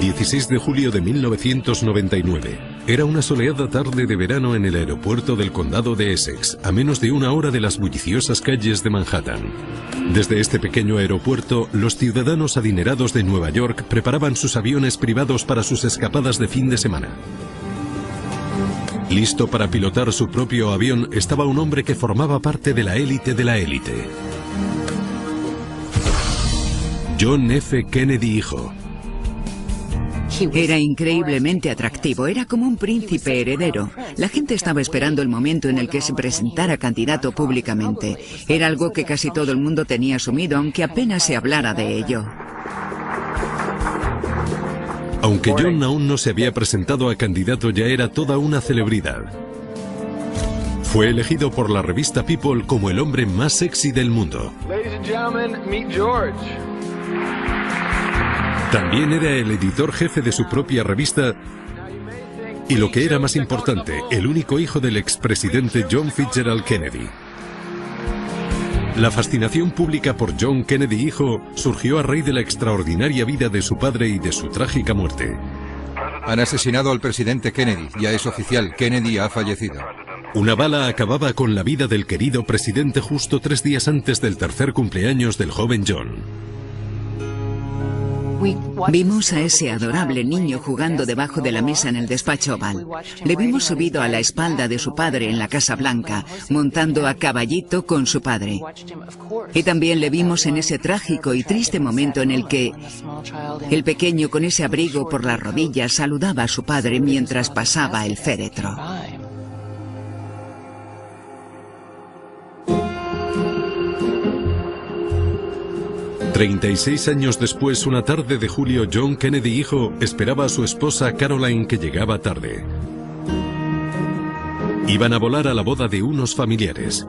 16 de julio de 1999. Era una soleada tarde de verano en el aeropuerto del condado de Essex, a menos de una hora de las bulliciosas calles de Manhattan. Desde este pequeño aeropuerto, los ciudadanos adinerados de Nueva York preparaban sus aviones privados para sus escapadas de fin de semana. Listo para pilotar su propio avión estaba un hombre que formaba parte de la élite de la élite. John F. Kennedy hijo. Era increíblemente atractivo, era como un príncipe heredero. La gente estaba esperando el momento en el que se presentara candidato públicamente. Era algo que casi todo el mundo tenía asumido, aunque apenas se hablara de ello. Aunque John aún no se había presentado a candidato, ya era toda una celebridad. Fue elegido por la revista People como el hombre más sexy del mundo. También era el editor jefe de su propia revista y, lo que era más importante, el único hijo del expresidente John Fitzgerald Kennedy. La fascinación pública por John Kennedy hijo surgió a raíz de la extraordinaria vida de su padre y de su trágica muerte. Han asesinado al presidente Kennedy, ya es oficial, Kennedy ha fallecido. Una bala acababa con la vida del querido presidente justo 3 días antes del tercer cumpleaños del joven John. Vimos a ese adorable niño jugando debajo de la mesa en el despacho Oval. Le vimos subido a la espalda de su padre en la Casa Blanca, montando a caballito con su padre. Y también le vimos en ese trágico y triste momento en el que el pequeño, con ese abrigo por las rodillas, saludaba a su padre mientras pasaba el féretro. «36 años después, una tarde de julio, John Kennedy hijo esperaba a su esposa Caroline, que llegaba tarde. Iban a volar a la boda de unos familiares.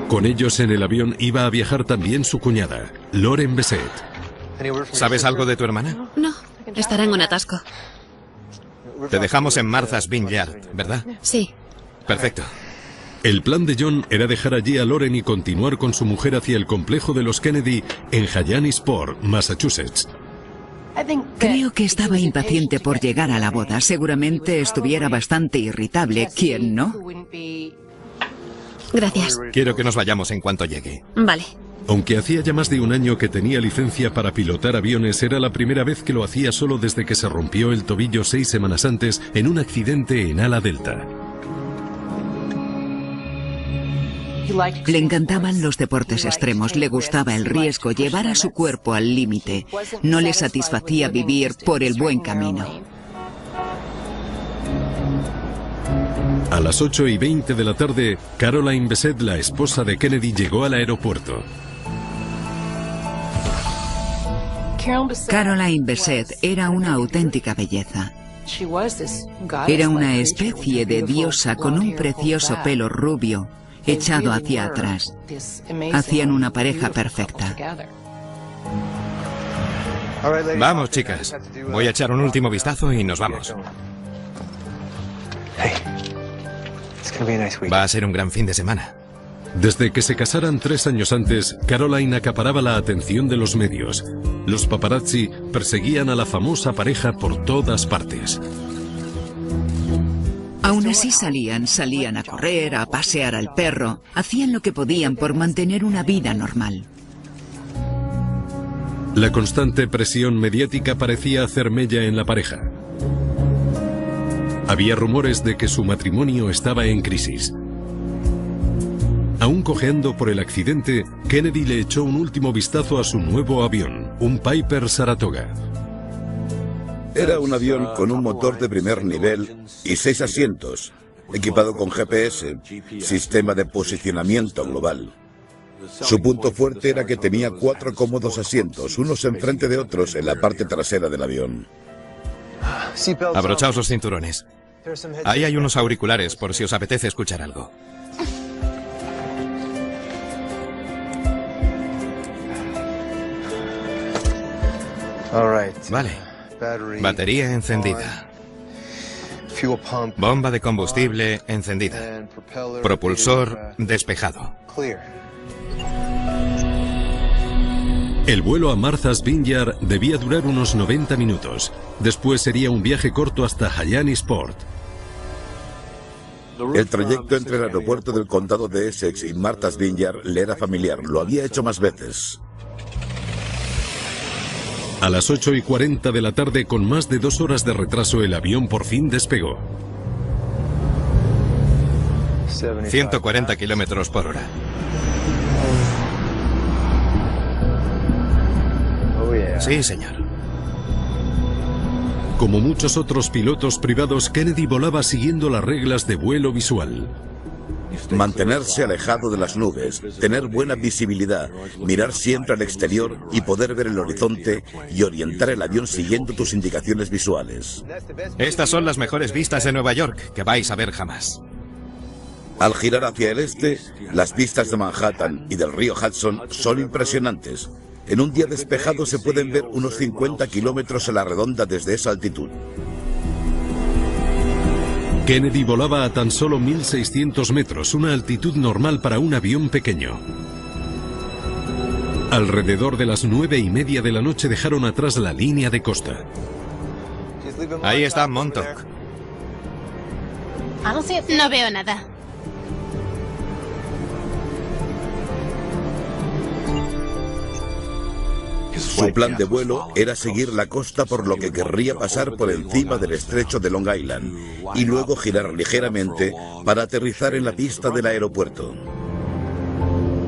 Con ellos en el avión iba a viajar también su cuñada, Lauren Bessette. ¿Sabes algo de tu hermana? No, estará en un atasco. Te dejamos en Martha's Vineyard, ¿verdad? Sí. Perfecto. El plan de John era dejar allí a Lauren y continuar con su mujer hacia el complejo de los Kennedy en Hyannisport, Massachusetts. Creo que estaba impaciente por llegar a la boda. Seguramente estuviera bastante irritable. ¿Quién no? Gracias. Quiero que nos vayamos en cuanto llegue. Vale. Aunque hacía ya más de un año que tenía licencia para pilotar aviones, era la primera vez que lo hacía solo desde que se rompió el tobillo 6 semanas antes en un accidente en ala delta. Le encantaban los deportes extremos, le gustaba el riesgo, llevar a su cuerpo al límite. No le satisfacía vivir por el buen camino. A las 8:20 de la tarde, Caroline Bessette, la esposa de Kennedy, llegó al aeropuerto. Caroline Bessette era una auténtica belleza. Era una especie de diosa con un precioso pelo rubio echado hacia atrás. Hacían una pareja perfecta. Vamos, chicas. Voy a echar un último vistazo y nos vamos. Va a ser un gran fin de semana. Desde que se casaran 3 años antes, Caroline acaparaba la atención de los medios. Los paparazzi perseguían a la famosa pareja por todas partes. Aún así salían a correr, a pasear al perro, hacían lo que podían por mantener una vida normal. La constante presión mediática parecía hacer mella en la pareja. Había rumores de que su matrimonio estaba en crisis. Aún cojeando por el accidente, Kennedy le echó un último vistazo a su nuevo avión, un Piper Saratoga. Era un avión con un motor de primer nivel y 6 asientos, equipado con GPS, sistema de posicionamiento global. Su punto fuerte era que tenía 4 cómodos asientos, unos enfrente de otros en la parte trasera del avión. Abrochaos los cinturones. Ahí hay unos auriculares por si os apetece escuchar algo. Vale. Batería encendida. Bomba de combustible encendida. Propulsor despejado. El vuelo a Martha's Vineyard debía durar unos 90 minutos. Después sería un viaje corto hasta Hyannisport. El trayecto entre el aeropuerto del condado de Essex y Martha's Vineyard le era familiar. Lo había hecho más veces. A las 8:40 de la tarde, con más de 2 horas de retraso, el avión por fin despegó. 140 kilómetros por hora. Sí, señor. Como muchos otros pilotos privados, Kennedy volaba siguiendo las reglas de vuelo visual. Mantenerse alejado de las nubes, tener buena visibilidad, mirar siempre al exterior y poder ver el horizonte y orientar el avión siguiendo tus indicaciones visuales. Estas son las mejores vistas de Nueva York que vais a ver jamás. Al girar hacia el este, las vistas de Manhattan y del río Hudson son impresionantes. En un día despejado se pueden ver unos 50 kilómetros a la redonda desde esa altitud. Kennedy volaba a tan solo 1.600 metros, una altitud normal para un avión pequeño. Alrededor de las 9:30 de la noche dejaron atrás la línea de costa. Ahí está Montauk. No veo nada. Su plan de vuelo era seguir la costa, por lo que querría pasar por encima del estrecho de Long Island y luego girar ligeramente para aterrizar en la pista del aeropuerto.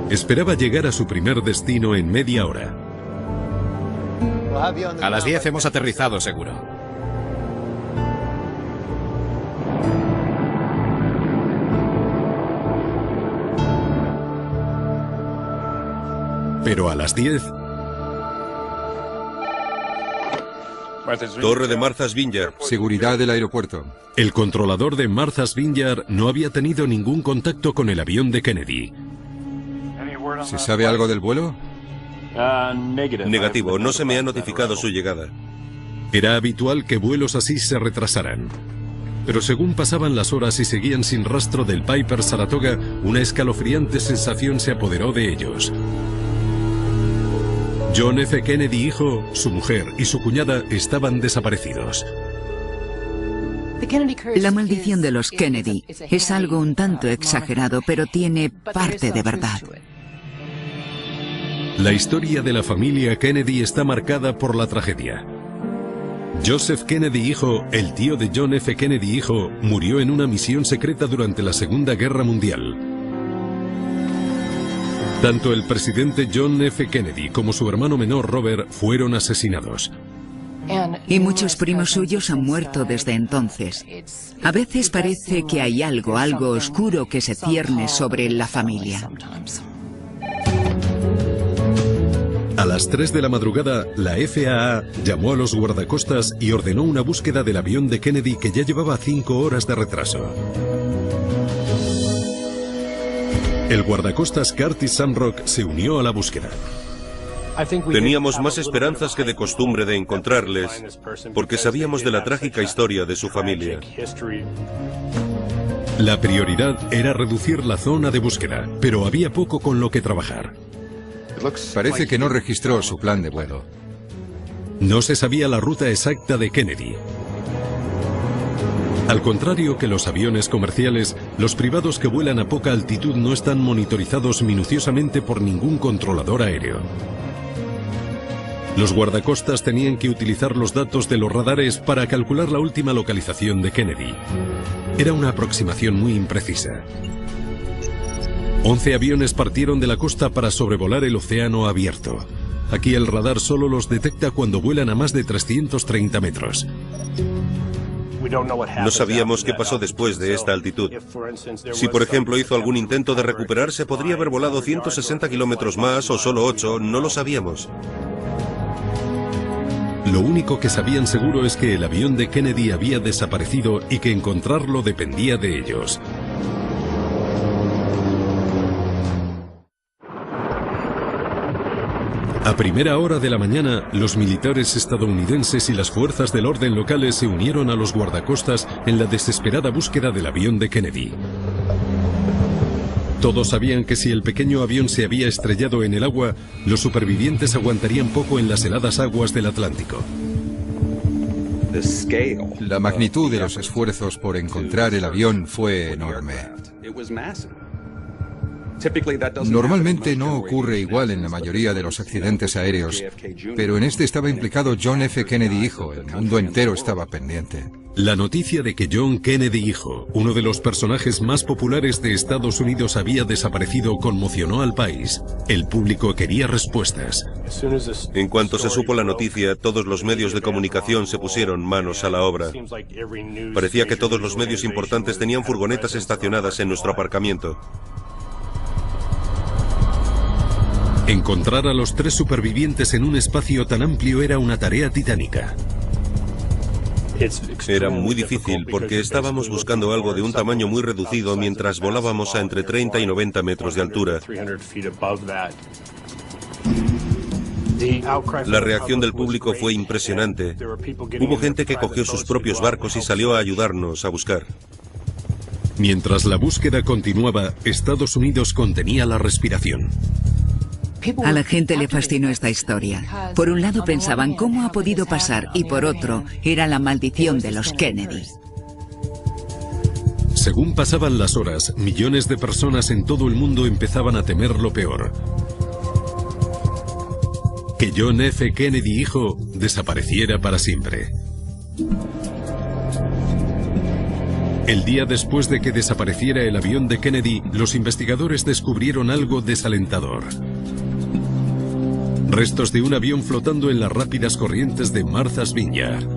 Esperaba llegar a su primer destino en media hora. A las 10 hemos aterrizado, seguro. Pero a las 10... Torre de Martha's Vineyard. Seguridad del aeropuerto. El controlador de Martha's Vineyard no había tenido ningún contacto con el avión de Kennedy. ¿Se sabe algo del vuelo? Negativo, no se me ha notificado su llegada. Era habitual que vuelos así se retrasaran. Pero según pasaban las horas y seguían sin rastro del Piper Saratoga, una escalofriante sensación se apoderó de ellos. John F. Kennedy hijo, su mujer y su cuñada estaban desaparecidos. La maldición de los Kennedy es algo un tanto exagerado, pero tiene parte de verdad. La historia de la familia Kennedy está marcada por la tragedia. Joseph Kennedy hijo, el tío de John F. Kennedy hijo, murió en una misión secreta durante la Segunda Guerra Mundial. Tanto el presidente John F. Kennedy como su hermano menor Robert fueron asesinados. Y muchos primos suyos han muerto desde entonces. A veces parece que hay algo oscuro que se cierne sobre la familia. A las 3 de la madrugada, la FAA llamó a los guardacostas y ordenó una búsqueda del avión de Kennedy que ya llevaba 5 horas de retraso. El guardacostas Curtis Shamrock se unió a la búsqueda. Teníamos más esperanzas que de costumbre de encontrarles, porque sabíamos de la trágica historia de su familia. La prioridad era reducir la zona de búsqueda, pero había poco con lo que trabajar. Parece que no registró su plan de vuelo. No se sabía la ruta exacta de Kennedy. Al contrario que los aviones comerciales, los privados que vuelan a poca altitud no están monitorizados minuciosamente por ningún controlador aéreo. Los guardacostas tenían que utilizar los datos de los radares para calcular la última localización de Kennedy. Era una aproximación muy imprecisa. 11 aviones partieron de la costa para sobrevolar el océano abierto. Aquí el radar solo los detecta cuando vuelan a más de 330 metros. No sabíamos qué pasó después de esta altitud. Si por ejemplo hizo algún intento de recuperarse, podría haber volado 160 kilómetros más o solo 8, no lo sabíamos. Lo único que sabían seguro es que el avión de Kennedy había desaparecido y que encontrarlo dependía de ellos. A primera hora de la mañana, los militares estadounidenses y las fuerzas del orden locales se unieron a los guardacostas en la desesperada búsqueda del avión de Kennedy. Todos sabían que si el pequeño avión se había estrellado en el agua, los supervivientes aguantarían poco en las heladas aguas del Atlántico. La magnitud de los esfuerzos por encontrar el avión fue enorme. Normalmente no ocurre igual en la mayoría de los accidentes aéreos, pero en este estaba implicado John F. Kennedy hijo. El mundo entero estaba pendiente. La noticia de que John Kennedy hijo, uno de los personajes más populares de Estados Unidos, había desaparecido conmocionó al país. El público quería respuestas. En cuanto se supo la noticia, todos los medios de comunicación se pusieron manos a la obra. Parecía que todos los medios importantes tenían furgonetas estacionadas en nuestro aparcamiento. Encontrar a los 3 supervivientes en un espacio tan amplio era una tarea titánica. Era muy difícil porque estábamos buscando algo de un tamaño muy reducido mientras volábamos a entre 30 y 90 metros de altura. La reacción del público fue impresionante. Hubo gente que cogió sus propios barcos y salió a ayudarnos a buscar. Mientras la búsqueda continuaba, Estados Unidos contenía la respiración. A la gente le fascinó esta historia. Por un lado pensaban cómo ha podido pasar y por otro era la maldición de los Kennedy. Según pasaban las horas, millones de personas en todo el mundo empezaban a temer lo peor. Que John F. Kennedy hijo desapareciera para siempre. El día después de que desapareciera el avión de Kennedy, los investigadores descubrieron algo desalentador. Restos de un avión flotando en las rápidas corrientes de Martha's Vineyard.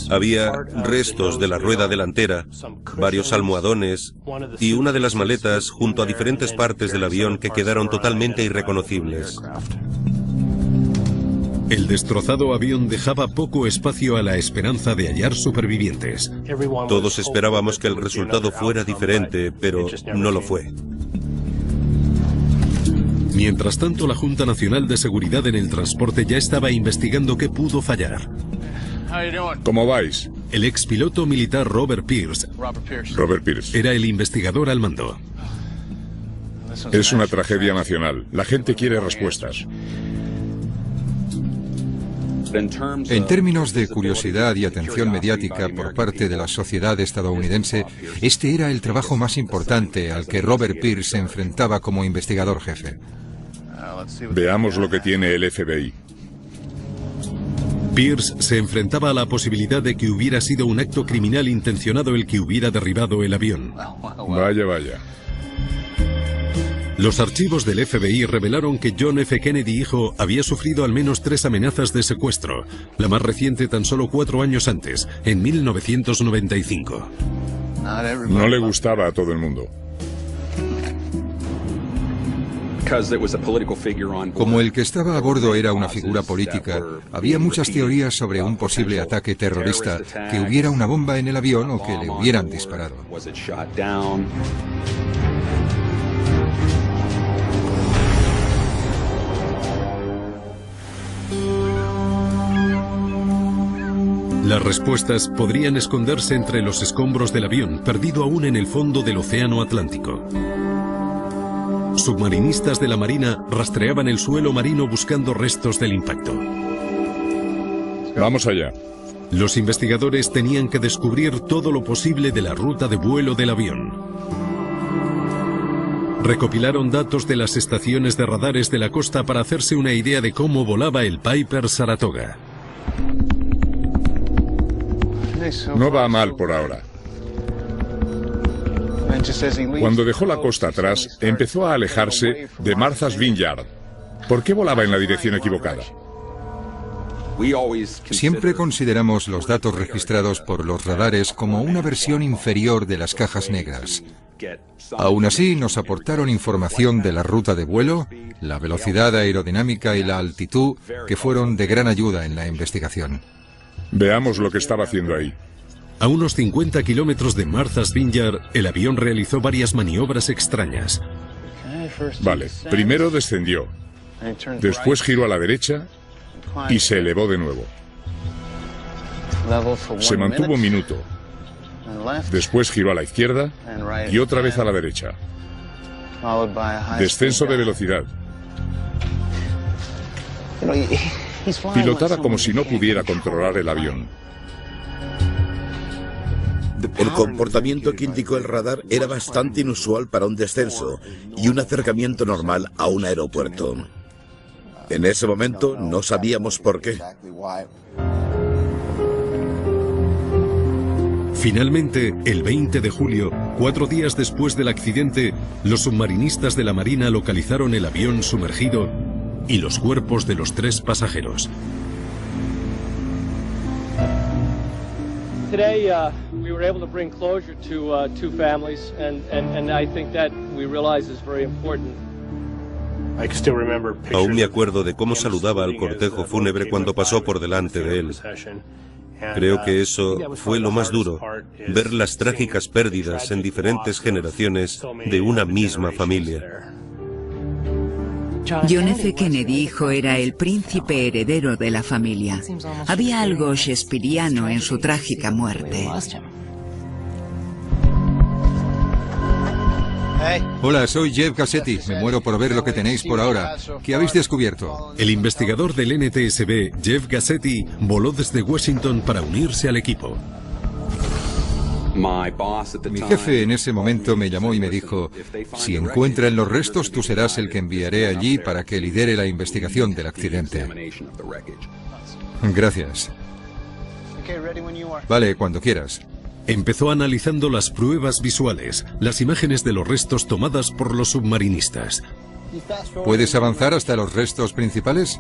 Había restos de la rueda delantera, varios almohadones y una de las maletas junto a diferentes partes del avión que quedaron totalmente irreconocibles. El destrozado avión dejaba poco espacio a la esperanza de hallar supervivientes. Todos esperábamos que el resultado fuera diferente, pero no lo fue. Mientras tanto, la Junta Nacional de Seguridad en el Transporte ya estaba investigando qué pudo fallar. ¿Cómo vais? El expiloto militar Robert Pierce era el investigador al mando. Es una tragedia nacional. La gente quiere respuestas. En términos de curiosidad y atención mediática por parte de la sociedad estadounidense, este era el trabajo más importante al que Robert Pierce se enfrentaba como investigador jefe. Veamos lo que tiene el FBI. Pierce se enfrentaba a la posibilidad de que hubiera sido un acto criminal intencionado el que hubiera derribado el avión. Vaya, vaya. Los archivos del FBI revelaron que John F. Kennedy hijo había sufrido al menos 3 amenazas de secuestro, la más reciente tan solo 4 años antes, en 1995. No le gustaba a todo el mundo. Como el que estaba a bordo era una figura política, había muchas teorías sobre un posible ataque terrorista, que hubiera una bomba en el avión o que le hubieran disparado. Las respuestas podrían esconderse entre los escombros del avión, perdido aún en el fondo del Océano Atlántico. Submarinistas de la Marina rastreaban el suelo marino buscando restos del impacto. Vamos allá. Los investigadores tenían que descubrir todo lo posible de la ruta de vuelo del avión. Recopilaron datos de las estaciones de radares de la costa para hacerse una idea de cómo volaba el Piper Saratoga. No va mal por ahora. Cuando dejó la costa atrás, empezó a alejarse de Martha's Vineyard. ¿Por qué volaba en la dirección equivocada? Siempre consideramos los datos registrados por los radares como una versión inferior de las cajas negras. Aún así, nos aportaron información de la ruta de vuelo, la velocidad aerodinámica y la altitud, que fueron de gran ayuda en la investigación. Veamos lo que estaba haciendo ahí. A unos 50 kilómetros de Martha's Vineyard, el avión realizó varias maniobras extrañas. Vale, primero descendió, después giró a la derecha y se elevó de nuevo. Se mantuvo un minuto Después giró a la izquierda y otra vez a la derecha. Descenso de velocidad. Pilotaba como si no pudiera controlar el avión. El comportamiento que indicó el radar era bastante inusual para un descenso y un acercamiento normal a un aeropuerto. En ese momento no sabíamos por qué. Finalmente, el 20 de julio, 4 días después del accidente, los submarinistas de la Marina localizaron el avión sumergido y los cuerpos de los 3 pasajeros. Today, we were able to bring closure to 2 families, and I think that we realize is very important. Aún me acuerdo de cómo saludaba al cortejo fúnebre cuando pasó por delante de él. Creo que eso fue lo más duro, ver las trágicas pérdidas en diferentes generaciones de una misma familia. John F. Kennedy hijo era el príncipe heredero de la familia. Había algo shakespeariano en su trágica muerte. Hola, soy Jeff Gassetti. Me muero por ver lo que tenéis por ahora. ¿Qué habéis descubierto? El investigador del NTSB, Jeff Gassetti, voló desde Washington para unirse al equipo. Mi jefe en ese momento me llamó y me dijo, si encuentran los restos, tú serás el que enviaré allí para que lidere la investigación del accidente. Gracias. Vale, cuando quieras. Empezó analizando las pruebas visuales, las imágenes de los restos tomadas por los submarinistas. ¿Puedes avanzar hasta los restos principales?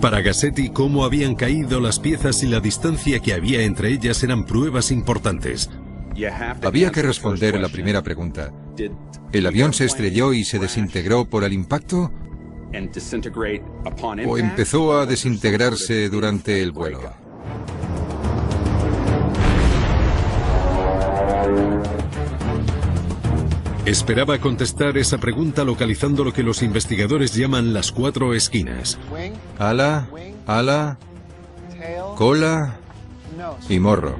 Para Gassetti, cómo habían caído las piezas y la distancia que había entre ellas eran pruebas importantes. Había que responder la primera pregunta. ¿El avión se estrelló y se desintegró por el impacto? ¿O empezó a desintegrarse durante el vuelo? Esperaba contestar esa pregunta localizando lo que los investigadores llaman las 4 esquinas. Ala, ala, cola y morro.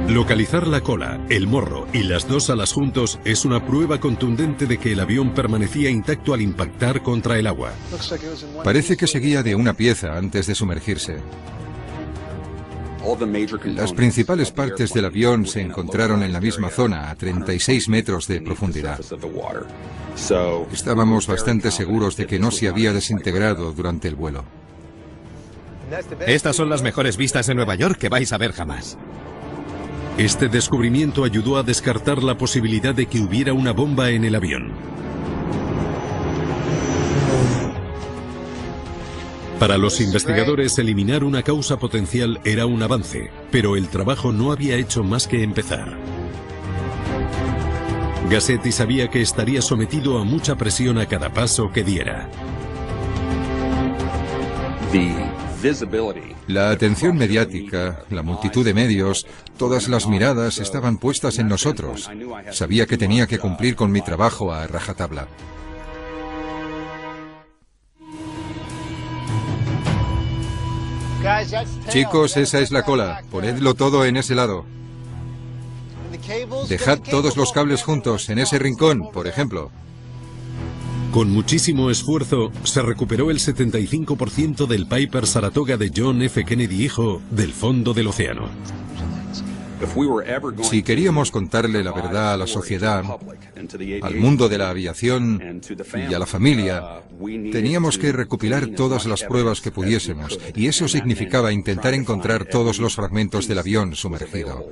Localizar la cola, el morro y las 2 alas juntos es una prueba contundente de que el avión permanecía intacto al impactar contra el agua. Parece que seguía de una pieza antes de sumergirse. Las principales partes del avión se encontraron en la misma zona, a 36 metros de profundidad. Estábamos bastante seguros de que no se había desintegrado durante el vuelo. Estas son las mejores vistas en Nueva York que vais a ver jamás. Este descubrimiento ayudó a descartar la posibilidad de que hubiera una bomba en el avión. Para los investigadores, eliminar una causa potencial era un avance, pero el trabajo no había hecho más que empezar. Gassetti sabía que estaría sometido a mucha presión a cada paso que diera. La atención mediática, la multitud de medios, todas las miradas estaban puestas en nosotros. Sabía que tenía que cumplir con mi trabajo a rajatabla. Chicos, esa es la cola. Ponedlo todo en ese lado. Dejad todos los cables juntos, en ese rincón, por ejemplo. Con muchísimo esfuerzo, se recuperó el 75% del Piper Saratoga de John F. Kennedy hijo del fondo del océano. Si queríamos contarle la verdad a la sociedad, al mundo de la aviación y a la familia, teníamos que recopilar todas las pruebas que pudiésemos, y eso significaba intentar encontrar todos los fragmentos del avión sumergido.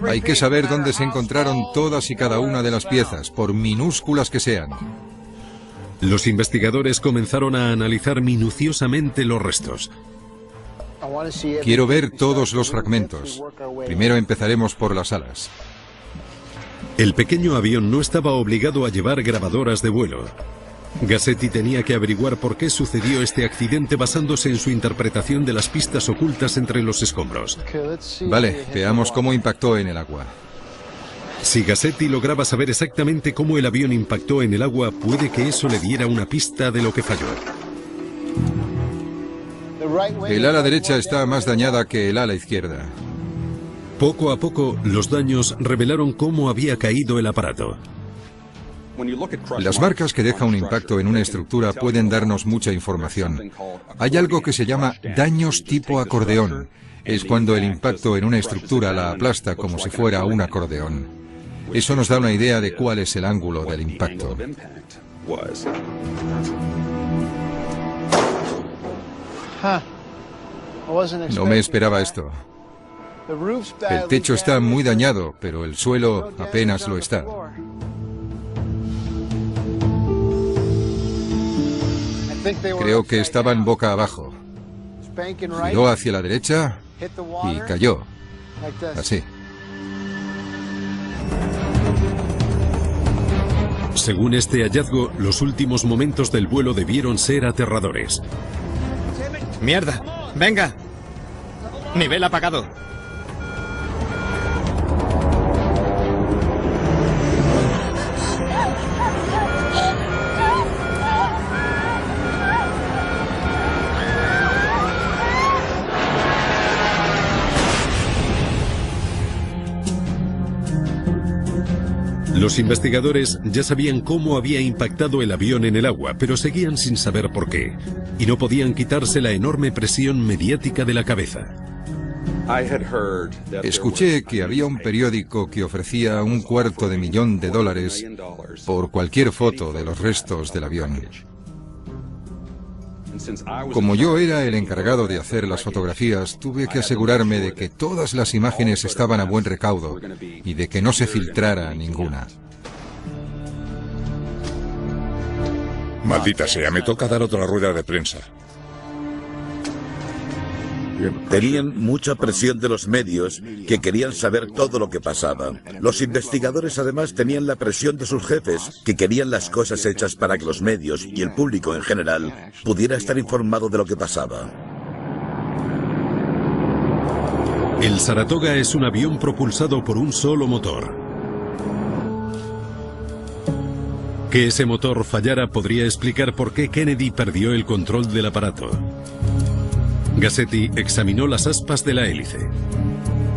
Hay que saber dónde se encontraron todas y cada una de las piezas, por minúsculas que sean. Los investigadores comenzaron a analizar minuciosamente los restos. Quiero ver todos los fragmentos. Primero empezaremos por las alas. El pequeño avión no estaba obligado a llevar grabadoras de vuelo. Gassetti tenía que averiguar por qué sucedió este accidente basándose en su interpretación de las pistas ocultas entre los escombros. Vale, veamos cómo impactó en el agua. Si Gassetti lograba saber exactamente cómo el avión impactó en el agua, puede que eso le diera una pista de lo que falló. El ala derecha está más dañada que el ala izquierda. Poco a poco, los daños revelaron cómo había caído el aparato. Las marcas que deja un impacto en una estructura pueden darnos mucha información. Hay algo que se llama daños tipo acordeón. Es cuando el impacto en una estructura la aplasta como si fuera un acordeón. Eso nos da una idea de cuál es el ángulo del impacto. No me esperaba esto. El techo está muy dañado, pero el suelo apenas lo está. Creo que estaban boca abajo. Giró hacia la derecha y cayó. Así. Según este hallazgo, los últimos momentos del vuelo debieron ser aterradores. ¡Mierda! ¡Venga! Nivel apagado. Los investigadores ya sabían cómo había impactado el avión en el agua, pero seguían sin saber por qué, y no podían quitarse la enorme presión mediática de la cabeza. Escuché que había un periódico que ofrecía $250,000 por cualquier foto de los restos del avión. Como yo era el encargado de hacer las fotografías, tuve que asegurarme de que todas las imágenes estaban a buen recaudo y de que no se filtrara ninguna. Maldita sea, me toca dar otra rueda de prensa. Tenían mucha presión de los medios que querían saber todo lo que pasaba. Los investigadores además tenían la presión de sus jefes que querían las cosas hechas para que los medios y el público en general pudiera estar informado de lo que pasaba. El Saratoga es un avión propulsado por un solo motor. Que ese motor fallara podría explicar por qué Kennedy perdió el control del aparato. Gassetti examinó las aspas de la hélice.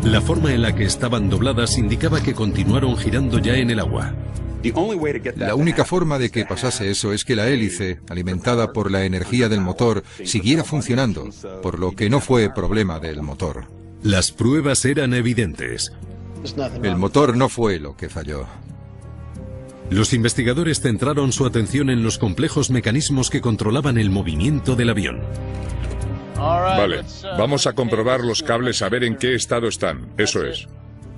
La forma en la que estaban dobladas indicaba que continuaron girando ya en el agua. La única forma de que pasase eso es que la hélice, alimentada por la energía del motor, siguiera funcionando, por lo que no fue problema del motor. Las pruebas eran evidentes. El motor no fue lo que falló. Los investigadores centraron su atención en los complejos mecanismos que controlaban el movimiento del avión. Vale, vamos a comprobar los cables a ver en qué estado están. Eso es.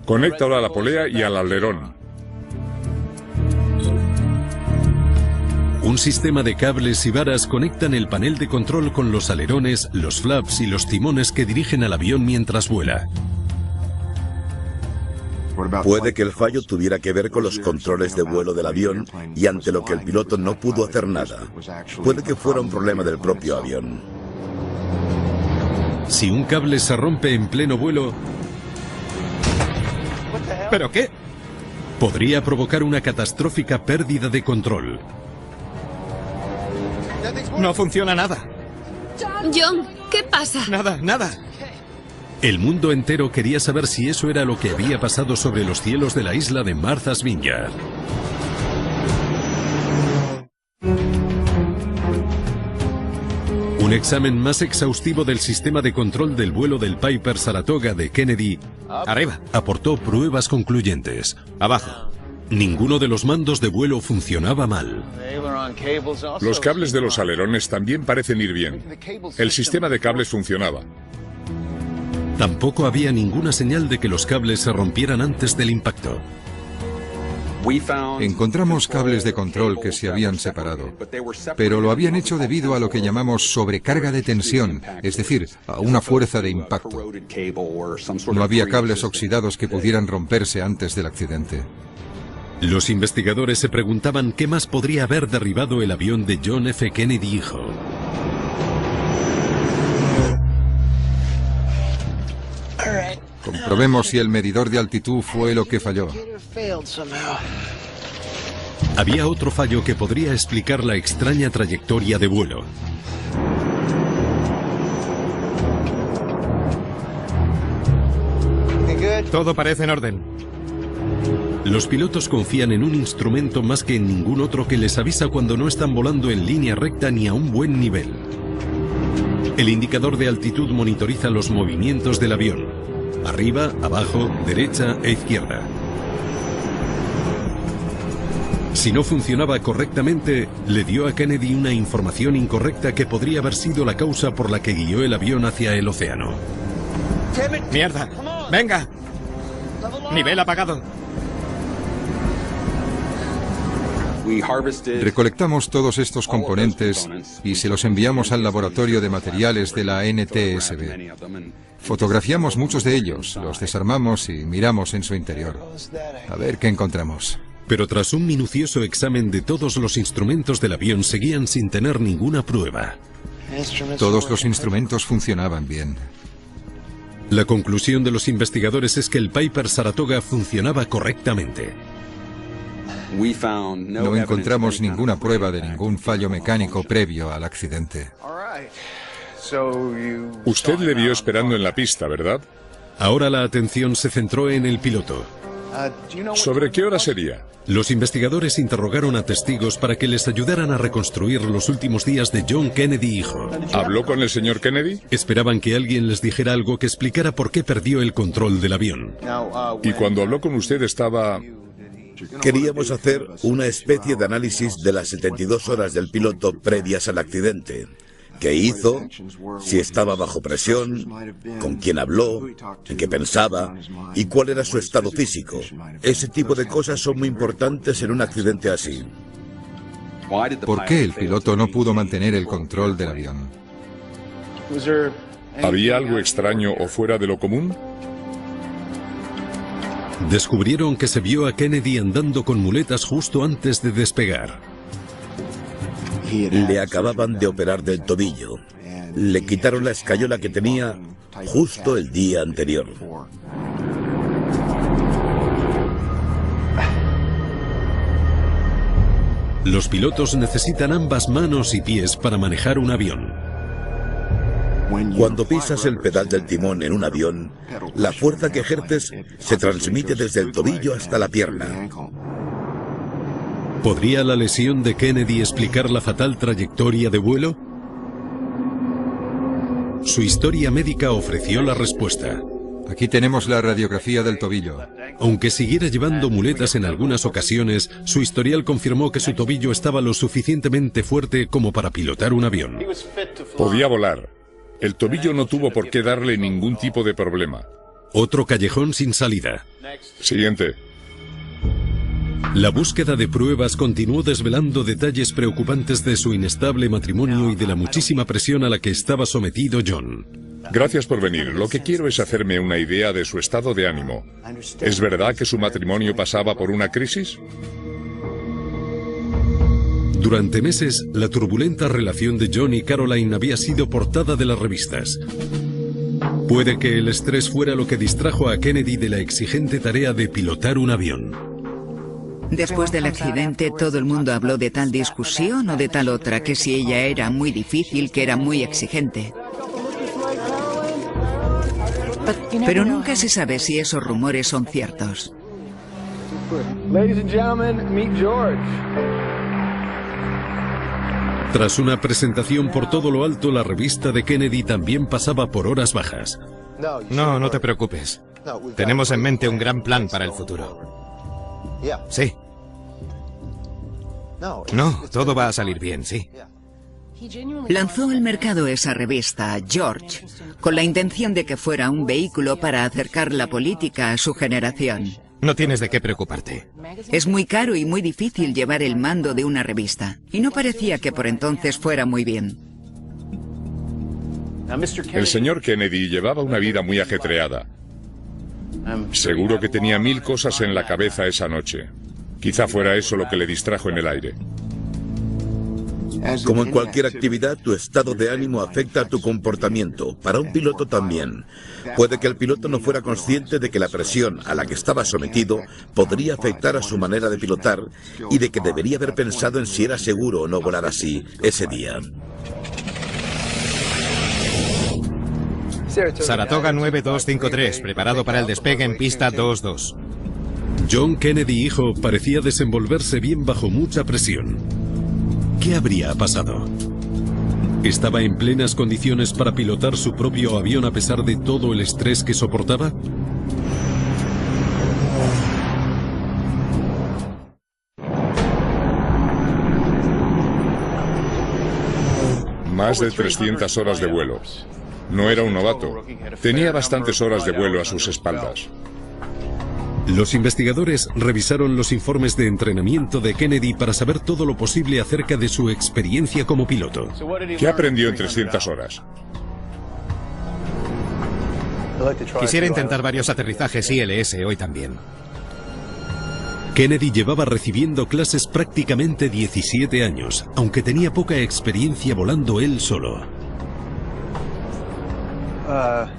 Conéctalo a la polea y al alerón. Un sistema de cables y varas conectan el panel de control con los alerones, los flaps y los timones que dirigen al avión mientras vuela. Puede que el fallo tuviera que ver con los controles de vuelo del avión y ante lo que el piloto no pudo hacer nada. Puede que fuera un problema del propio avión. Si un cable se rompe en pleno vuelo... ¿Pero qué? Podría provocar una catastrófica pérdida de control. No funciona nada. John, ¿qué pasa? Nada, nada. El mundo entero quería saber si eso era lo que había pasado sobre los cielos de la isla de Martha's Vineyard. Un examen más exhaustivo del sistema de control del vuelo del Piper Saratoga de Kennedy Arriba. aportó pruebas concluyentes. Abajo. Ninguno de los mandos de vuelo funcionaba mal. Los cables de los alerones también parecen ir bien. El sistema de cables funcionaba. Tampoco había ninguna señal de que los cables se rompieran antes del impacto. Encontramos cables de control que se habían separado, pero lo habían hecho debido a lo que llamamos sobrecarga de tensión, es decir, a una fuerza de impacto. No había cables oxidados que pudieran romperse antes del accidente. Los investigadores se preguntaban qué más podría haber derribado el avión de John F. Kennedy hijo. Comprobemos si el medidor de altitud fue lo que falló. Había otro fallo que podría explicar la extraña trayectoria de vuelo. Todo parece en orden. Los pilotos confían en un instrumento más que en ningún otro que les avisa cuando no están volando en línea recta ni a un buen nivel. El indicador de altitud monitoriza los movimientos del avión: arriba, abajo, derecha e izquierda. Si no funcionaba correctamente, le dio a Kennedy una información incorrecta que podría haber sido la causa por la que guió el avión hacia el océano. ¡Mierda! ¡Venga! Nivel apagado. Recolectamos todos estos componentes y se los enviamos al laboratorio de materiales de la NTSB. Fotografiamos muchos de ellos, los desarmamos y miramos en su interior. A ver qué encontramos. Pero tras un minucioso examen de todos los instrumentos del avión, seguían sin tener ninguna prueba. Todos los instrumentos funcionaban bien. La conclusión de los investigadores es que el Piper Saratoga funcionaba correctamente. No encontramos ninguna prueba de ningún fallo mecánico previo al accidente. Usted le vio esperando en la pista, ¿verdad? Ahora la atención se centró en el piloto. ¿Sobre qué hora sería? Los investigadores interrogaron a testigos para que les ayudaran a reconstruir los últimos días de John Kennedy hijo. ¿Habló con el señor Kennedy? Esperaban que alguien les dijera algo que explicara por qué perdió el control del avión. Y cuando habló con usted estaba... Queríamos hacer una especie de análisis de las 72 horas del piloto previas al accidente. ¿Qué hizo? Si estaba bajo presión, con quién habló, en qué pensaba y cuál era su estado físico. Ese tipo de cosas son muy importantes en un accidente así. ¿Por qué el piloto no pudo mantener el control del avión? ¿Había algo extraño o fuera de lo común? Descubrieron que se vio a Kennedy andando con muletas justo antes de despegar. Le acababan de operar del tobillo. Le quitaron la escayola que tenía justo el día anterior. Los pilotos necesitan ambas manos y pies para manejar un avión. Cuando pisas el pedal del timón en un avión, la fuerza que ejerces se transmite desde el tobillo hasta la pierna. ¿Podría la lesión de Kennedy explicar la fatal trayectoria de vuelo? Su historia médica ofreció la respuesta. Aquí tenemos la radiografía del tobillo. Aunque siguiera llevando muletas en algunas ocasiones, su historial confirmó que su tobillo estaba lo suficientemente fuerte como para pilotar un avión. Podía volar. El tobillo no tuvo por qué darle ningún tipo de problema. Otro callejón sin salida. Siguiente. La búsqueda de pruebas continuó desvelando detalles preocupantes de su inestable matrimonio y de la muchísima presión a la que estaba sometido John. Gracias por venir. Lo que quiero es hacerme una idea de su estado de ánimo. ¿Es verdad que su matrimonio pasaba por una crisis? Durante meses, la turbulenta relación de John y Caroline había sido portada de las revistas. Puede que el estrés fuera lo que distrajo a Kennedy de la exigente tarea de pilotar un avión. Después del accidente, todo el mundo habló de tal discusión o de tal otra, que si ella era muy difícil, que era muy exigente. Pero nunca se sabe si esos rumores son ciertos. Ladies and gentlemen, meet George. Tras una presentación por todo lo alto, la revista de Kennedy también pasaba por horas bajas. No, no te preocupes. Tenemos en mente un gran plan para el futuro. Sí. No, todo va a salir bien, sí. Lanzó al mercado esa revista, George, con la intención de que fuera un vehículo para acercar la política a su generación. No tienes de qué preocuparte. Es muy caro y muy difícil llevar el mando de una revista, y no parecía que por entonces fuera muy bien. El señor Kennedy llevaba una vida muy ajetreada. Seguro que tenía 1000 cosas en la cabeza esa noche. Quizá fuera eso lo que le distrajo en el aire. Como en cualquier actividad, tu estado de ánimo afecta a tu comportamiento. Para un piloto también. Puede que el piloto no fuera consciente de que la presión a la que estaba sometido podría afectar a su manera de pilotar y de que debería haber pensado en si era seguro o no volar así ese día. Saratoga 9253, preparado para el despegue en pista 22. John Kennedy hijo parecía desenvolverse bien bajo mucha presión. ¿Qué habría pasado? ¿Estaba en plenas condiciones para pilotar su propio avión a pesar de todo el estrés que soportaba? Más de 300 horas de vuelo. No era un novato. Tenía bastantes horas de vuelo a sus espaldas. Los investigadores revisaron los informes de entrenamiento de Kennedy para saber todo lo posible acerca de su experiencia como piloto. ¿Qué aprendió en 300 horas? Quisiera intentar varios aterrizajes ILS hoy también. Kennedy llevaba recibiendo clases prácticamente 17 años, aunque tenía poca experiencia volando él solo.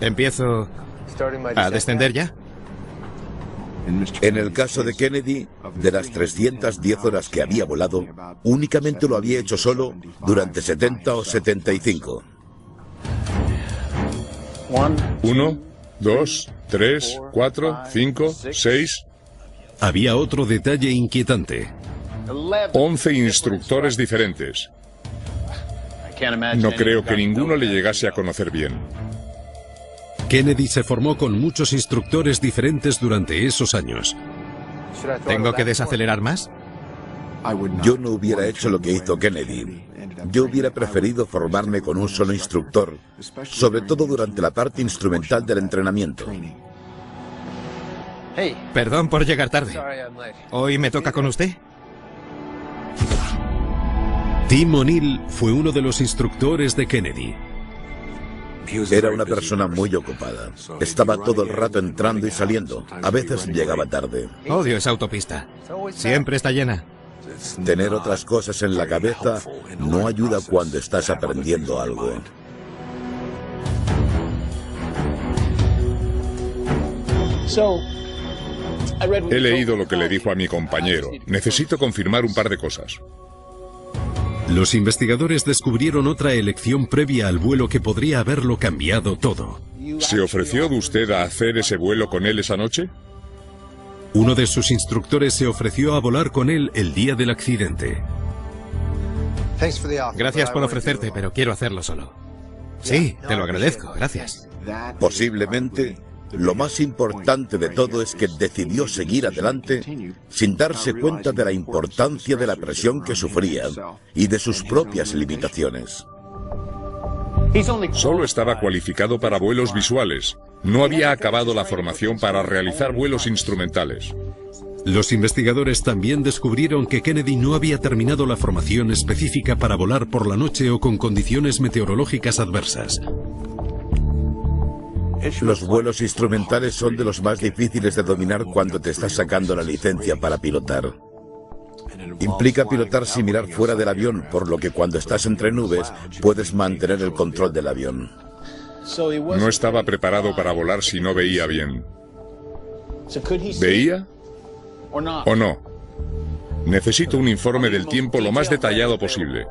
¿Empiezo a descender ya? En el caso de Kennedy, de las 310 horas que había volado, únicamente lo había hecho solo durante 70 o 75. 1, 2, 3, 4, 5, 6... Había otro detalle inquietante. 11 instructores diferentes. No creo que ninguno le llegase a conocer bien. Kennedy se formó con muchos instructores diferentes durante esos años. ¿Tengo que desacelerar más? Yo no hubiera hecho lo que hizo Kennedy. Yo hubiera preferido formarme con un solo instructor, sobre todo durante la parte instrumental del entrenamiento. Perdón por llegar tarde. ¿Hoy me toca con usted? Tim O'Neill fue uno de los instructores de Kennedy. Era una persona muy ocupada. Estaba todo el rato entrando y saliendo. A veces llegaba tarde. Odio esa autopista. Siempre está llena. Tener otras cosas en la cabeza no ayuda cuando estás aprendiendo algo. He leído lo que le dijo a mi compañero. Necesito confirmar un par de cosas. Los investigadores descubrieron otra elección previa al vuelo que podría haberlo cambiado todo. ¿Se ofreció usted a hacer ese vuelo con él esa noche? Uno de sus instructores se ofreció a volar con él el día del accidente. Gracias por ofrecerte, pero quiero hacerlo solo. Sí, te lo agradezco, gracias. Posiblemente, lo más importante de todo es que decidió seguir adelante sin darse cuenta de la importancia de la presión que sufría y de sus propias limitaciones. Solo estaba cualificado para vuelos visuales. No había acabado la formación para realizar vuelos instrumentales. Los investigadores también descubrieron que Kennedy no había terminado la formación específica para volar por la noche o con condiciones meteorológicas adversas. Los vuelos instrumentales son de los más difíciles de dominar cuando te estás sacando la licencia para pilotar. Implica pilotar sin mirar fuera del avión, por lo que cuando estás entre nubes puedes mantener el control del avión. No estaba preparado para volar si no veía bien. ¿Veía o no? Necesito un informe del tiempo lo más detallado posible.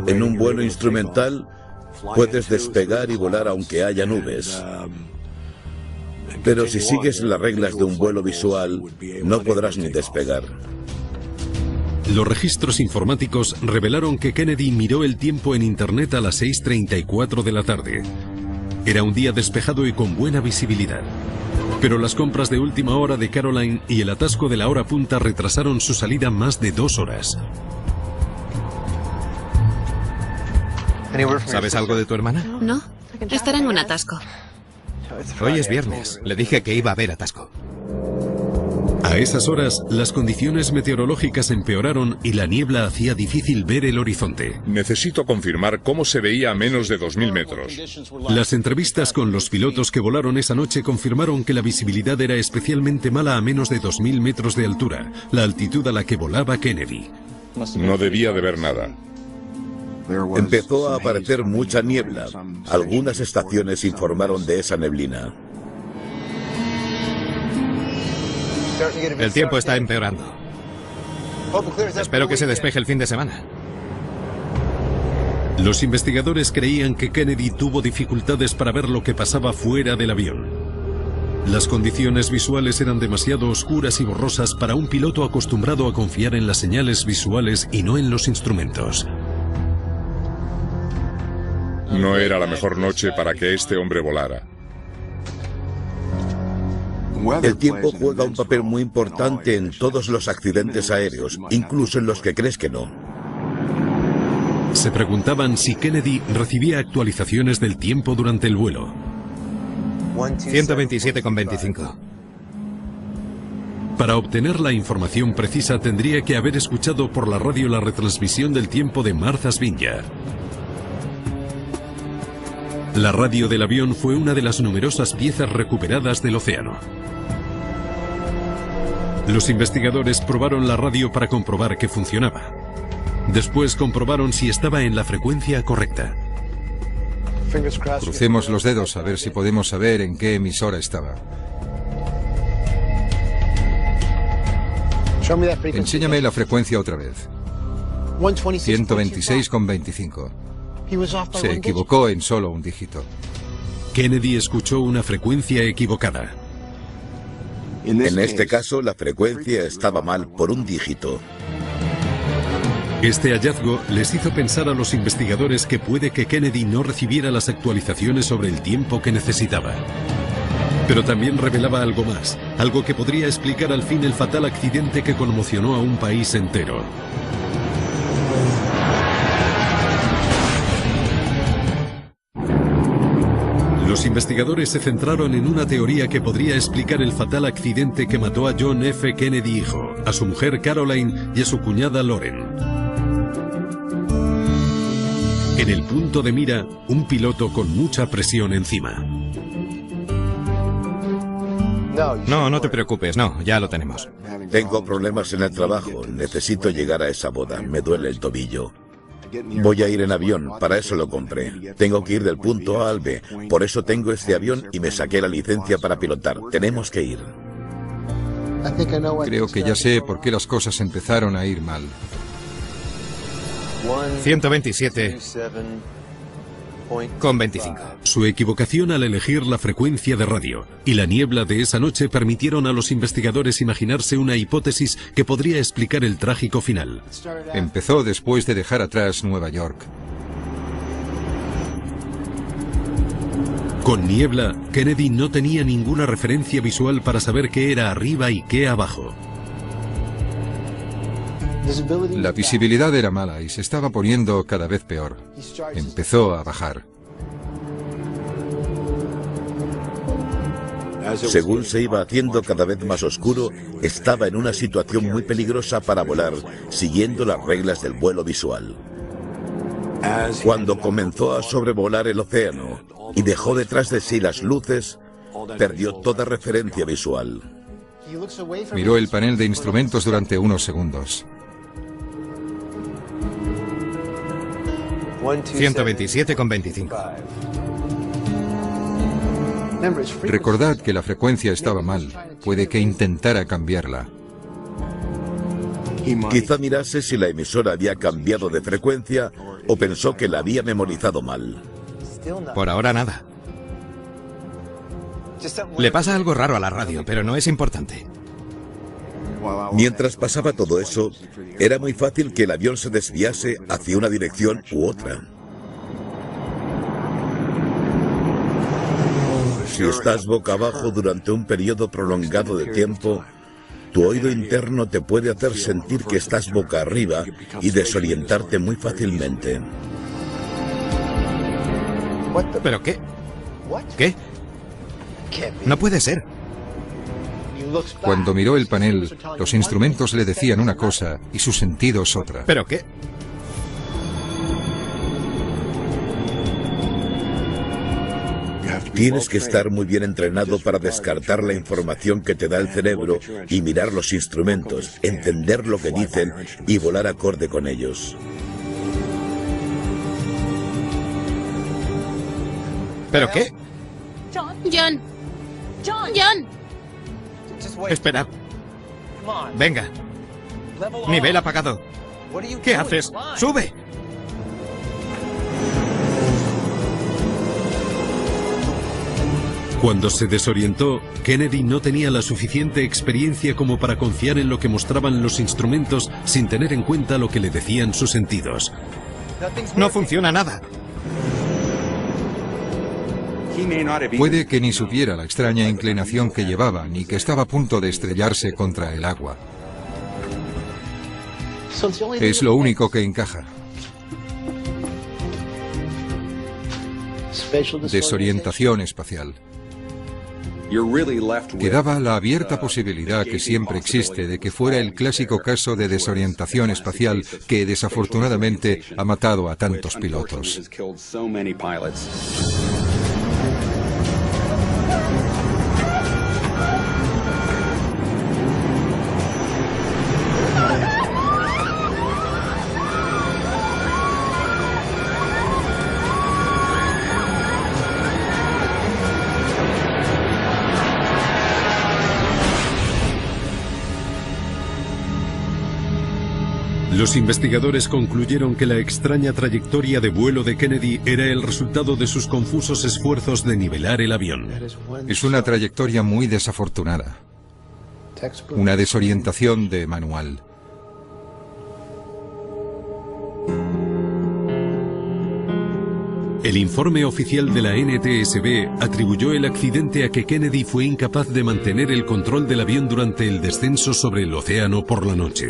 En un vuelo instrumental puedes despegar y volar aunque haya nubes. Pero si sigues las reglas de un vuelo visual, no podrás ni despegar. Los registros informáticos revelaron que Kennedy miró el tiempo en Internet a las 6:34 de la tarde. Era un día despejado y con buena visibilidad. Pero las compras de última hora de Caroline y el atasco de la hora punta retrasaron su salida más de 2 horas. ¿Sabes algo de tu hermana? No, estará en un atasco. Hoy es viernes. Le dije que iba a haber atasco. A esas horas, las condiciones meteorológicas empeoraron y la niebla hacía difícil ver el horizonte. Necesito confirmar cómo se veía a menos de 2000 metros. Las entrevistas con los pilotos que volaron esa noche confirmaron que la visibilidad era especialmente mala a menos de 2000 metros de altura, la altitud a la que volaba Kennedy. No debía de ver nada. Empezó a aparecer mucha niebla. Algunas estaciones informaron de esa neblina. El tiempo está empeorando. Espero que se despeje el fin de semana. Los investigadores creían que Kennedy tuvo dificultades para ver lo que pasaba fuera del avión. Las condiciones visuales eran demasiado oscuras y borrosas para un piloto acostumbrado a confiar en las señales visuales y no en los instrumentos. No era la mejor noche para que este hombre volara. El tiempo juega un papel muy importante en todos los accidentes aéreos, incluso en los que crees que no. Se preguntaban si Kennedy recibía actualizaciones del tiempo durante el vuelo. 127,25. Para obtener la información precisa tendría que haber escuchado por la radio la retransmisión del tiempo de Martha's Vineyard. La radio del avión fue una de las numerosas piezas recuperadas del océano. Los investigadores probaron la radio para comprobar que funcionaba. Después comprobaron si estaba en la frecuencia correcta. Crucemos los dedos a ver si podemos saber en qué emisora estaba. Enséñame la frecuencia otra vez. 126,25. Se equivocó en solo un dígito. Kennedy escuchó una frecuencia equivocada. En este caso, la frecuencia estaba mal por un dígito. Este hallazgo les hizo pensar a los investigadores que puede que Kennedy no recibiera las actualizaciones sobre el tiempo que necesitaba. Pero también revelaba algo más, algo que podría explicar al fin el fatal accidente que conmocionó a un país entero. Los investigadores se centraron en una teoría que podría explicar el fatal accidente que mató a John F. Kennedy hijo, a su mujer Caroline y a su cuñada Lauren. En el punto de mira, un piloto con mucha presión encima. No te preocupes, no, ya lo tenemos. Tengo problemas en el trabajo, necesito llegar a esa boda, me duele el tobillo. Voy a ir en avión, para eso lo compré. Tengo que ir del punto A al B, por eso tengo este avión y me saqué la licencia para pilotar. Tenemos que ir. Creo que ya sé por qué las cosas empezaron a ir mal. 127,25. Su equivocación al elegir la frecuencia de radio y la niebla de esa noche permitieron a los investigadores imaginarse una hipótesis que podría explicar el trágico final. Empezó después de dejar atrás Nueva York. Con niebla, Kennedy no tenía ninguna referencia visual para saber qué era arriba y qué abajo. La visibilidad era mala y se estaba poniendo cada vez peor. Empezó a bajar. Según se iba haciendo cada vez más oscuro, estaba en una situación muy peligrosa para volar, siguiendo las reglas del vuelo visual. Cuando comenzó a sobrevolar el océano y dejó detrás de sí las luces, perdió toda referencia visual. Miró el panel de instrumentos durante unos segundos. 127,25. Recordad que la frecuencia estaba mal. Puede que intentara cambiarla. Quizá mirase si la emisora había cambiado de frecuencia o pensó que la había memorizado mal. Por ahora nada. Le pasa algo raro a la radio, pero no es importante. Mientras pasaba todo eso, era muy fácil que el avión se desviase hacia una dirección u otra. Si estás boca abajo durante un periodo prolongado de tiempo, tu oído interno te puede hacer sentir que estás boca arriba y desorientarte muy fácilmente. ¿Pero qué? ¿Qué? No puede ser. Cuando miró el panel, los instrumentos le decían una cosa y sus sentidos otra. ¿Pero qué? Tienes que estar muy bien entrenado para descartar la información que te da el cerebro y mirar los instrumentos, entender lo que dicen y volar acorde con ellos. ¿Pero qué? John. Espera. Venga. Nivel apagado. ¿Qué haces? ¡Sube! Cuando se desorientó, Kennedy no tenía la suficiente experiencia como para confiar en lo que mostraban los instrumentos sin tener en cuenta lo que le decían sus sentidos. No funciona nada. Puede que ni supiera la extraña inclinación que llevaba, ni que estaba a punto de estrellarse contra el agua. Es lo único que encaja. Desorientación espacial. Quedaba la abierta posibilidad que siempre existe de que fuera el clásico caso de desorientación espacial que desafortunadamente ha matado a tantos pilotos. Los investigadores concluyeron que la extraña trayectoria de vuelo de Kennedy era el resultado de sus confusos esfuerzos de nivelar el avión. Es una trayectoria muy desafortunada. Una desorientación de manual. El informe oficial de la NTSB atribuyó el accidente a que Kennedy fue incapaz de mantener el control del avión durante el descenso sobre el océano por la noche.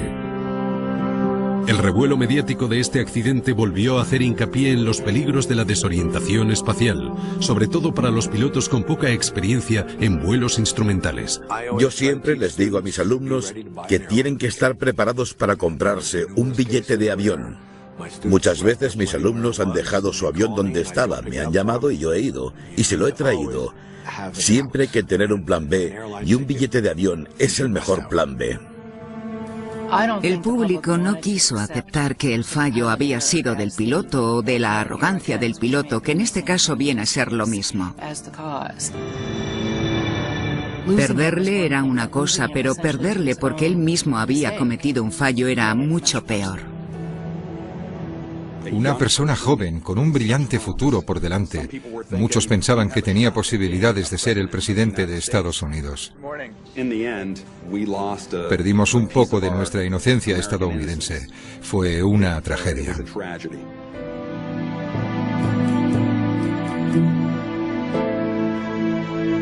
El revuelo mediático de este accidente volvió a hacer hincapié en los peligros de la desorientación espacial, sobre todo para los pilotos con poca experiencia en vuelos instrumentales. Yo siempre les digo a mis alumnos que tienen que estar preparados para comprarse un billete de avión. Muchas veces mis alumnos han dejado su avión donde estaba, me han llamado y yo he ido, y se lo he traído. Siempre hay que tener un plan B, y un billete de avión es el mejor plan B. El público no quiso aceptar que el fallo había sido del piloto o de la arrogancia del piloto, que en este caso viene a ser lo mismo. Perderle era una cosa, pero perderle porque él mismo había cometido un fallo era mucho peor. Una persona joven, con un brillante futuro por delante. Muchos pensaban que tenía posibilidades de ser el presidente de Estados Unidos. Perdimos un poco de nuestra inocencia estadounidense. Fue una tragedia.